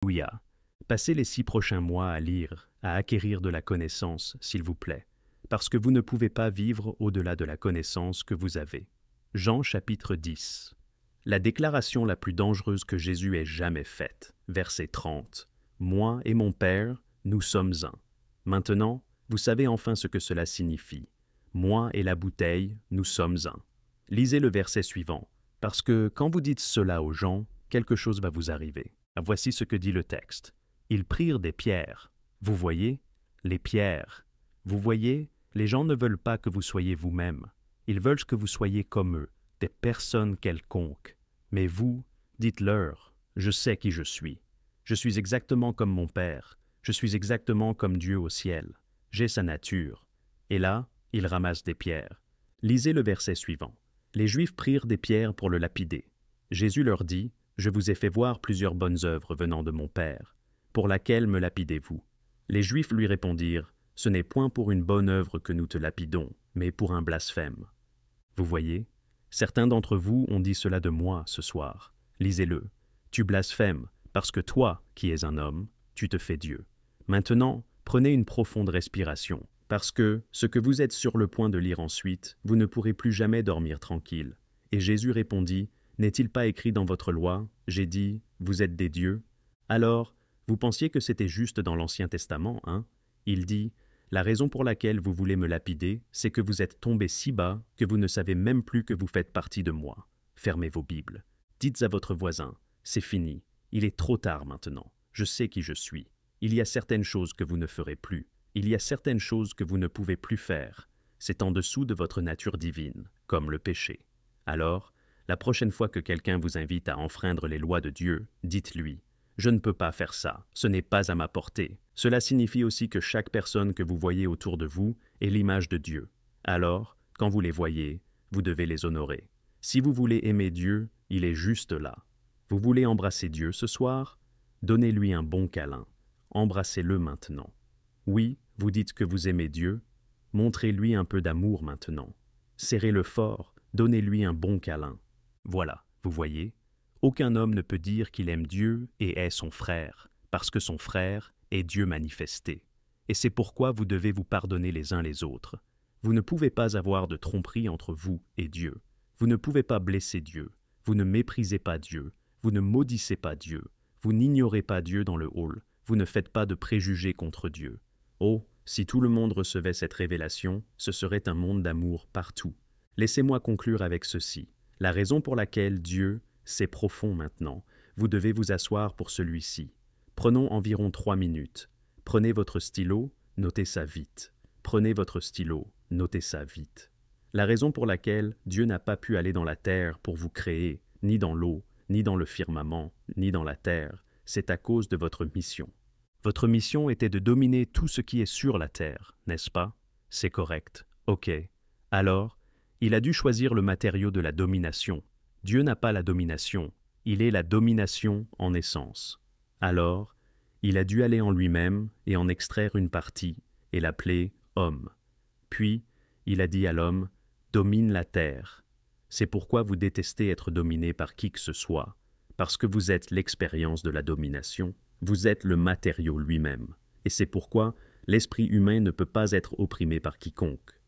Alléluia. Passez les 6 prochains mois à lire, à acquérir de la connaissance, s'il vous plaît, parce que vous ne pouvez pas vivre au-delà de la connaissance que vous avez. Jean chapitre 10. La déclaration la plus dangereuse que Jésus ait jamais faite, verset 30. Moi et mon Père, nous sommes un. Maintenant, vous savez enfin ce que cela signifie. Moi et la bouteille, nous sommes un. Lisez le verset suivant, parce que quand vous dites cela aux gens, quelque chose va vous arriver. Voici ce que dit le texte. Ils prirent des pierres. Vous voyez, les pierres. Vous voyez, les gens ne veulent pas que vous soyez vous-même. Ils veulent que vous soyez comme eux, des personnes quelconques. Mais vous, dites-leur, je sais qui je suis. Je suis exactement comme mon Père. Je suis exactement comme Dieu au ciel. J'ai sa nature. Et là, ils ramassent des pierres. Lisez le verset suivant. Les Juifs prirent des pierres pour le lapider. Jésus leur dit, je vous ai fait voir plusieurs bonnes œuvres venant de mon Père. Pour laquelle me lapidez-vous? Les Juifs lui répondirent, ce n'est point pour une bonne œuvre que nous te lapidons, mais pour un blasphème. Vous voyez, certains d'entre vous ont dit cela de moi ce soir. Lisez-le. Tu blasphèmes, parce que toi, qui es un homme, tu te fais Dieu. Maintenant, prenez une profonde respiration, parce que ce que vous êtes sur le point de lire ensuite, vous ne pourrez plus jamais dormir tranquille. Et Jésus répondit, n'est-il pas écrit dans votre loi, j'ai dit, vous êtes des dieux? Alors, vous pensiez que c'était juste dans l'Ancien Testament, hein? Il dit, la raison pour laquelle vous voulez me lapider, c'est que vous êtes tombés si bas que vous ne savez même plus que vous faites partie de moi. Fermez vos Bibles. Dites à votre voisin, c'est fini, il est trop tard maintenant, je sais qui je suis. Il y a certaines choses que vous ne ferez plus, il y a certaines choses que vous ne pouvez plus faire. C'est en dessous de votre nature divine, comme le péché. Alors, la prochaine fois que quelqu'un vous invite à enfreindre les lois de Dieu, dites-lui, je ne peux pas faire ça, ce n'est pas à ma portée. Cela signifie aussi que chaque personne que vous voyez autour de vous est l'image de Dieu. Alors, quand vous les voyez, vous devez les honorer. Si vous voulez aimer Dieu, il est juste là. Vous voulez embrasser Dieu ce soir? Donnez-lui un bon câlin. Embrassez-le maintenant. Oui, vous dites que vous aimez Dieu. Montrez-lui un peu d'amour maintenant. Serrez-le fort, donnez-lui un bon câlin. Voilà, vous voyez, aucun homme ne peut dire qu'il aime Dieu et est son frère, parce que son frère est Dieu manifesté. Et c'est pourquoi vous devez vous pardonner les uns les autres. Vous ne pouvez pas avoir de tromperie entre vous et Dieu. Vous ne pouvez pas blesser Dieu. Vous ne méprisez pas Dieu. Vous ne maudissez pas Dieu. Vous n'ignorez pas Dieu dans le hall. Vous ne faites pas de préjugés contre Dieu. Oh, si tout le monde recevait cette révélation, ce serait un monde d'amour partout. Laissez-moi conclure avec ceci. La raison pour laquelle Dieu, c'est profond maintenant, vous devez vous asseoir pour celui-ci. Prenons environ 3 minutes. Prenez votre stylo, notez ça vite. Prenez votre stylo, notez ça vite. La raison pour laquelle Dieu n'a pas pu aller dans la terre pour vous créer, ni dans l'eau, ni dans le firmament, ni dans la terre, c'est à cause de votre mission. Votre mission était de dominer tout ce qui est sur la terre, n'est-ce pas? C'est correct. Ok. Alors, il a dû choisir le matériau de la domination. Dieu n'a pas la domination, il est la domination en essence. Alors, il a dû aller en lui-même et en extraire une partie et l'appeler homme. Puis, il a dit à l'homme, domine la terre. C'est pourquoi vous détestez être dominé par qui que ce soit, parce que vous êtes l'expérience de la domination, vous êtes le matériau lui-même. Et c'est pourquoi l'esprit humain ne peut pas être opprimé par quiconque.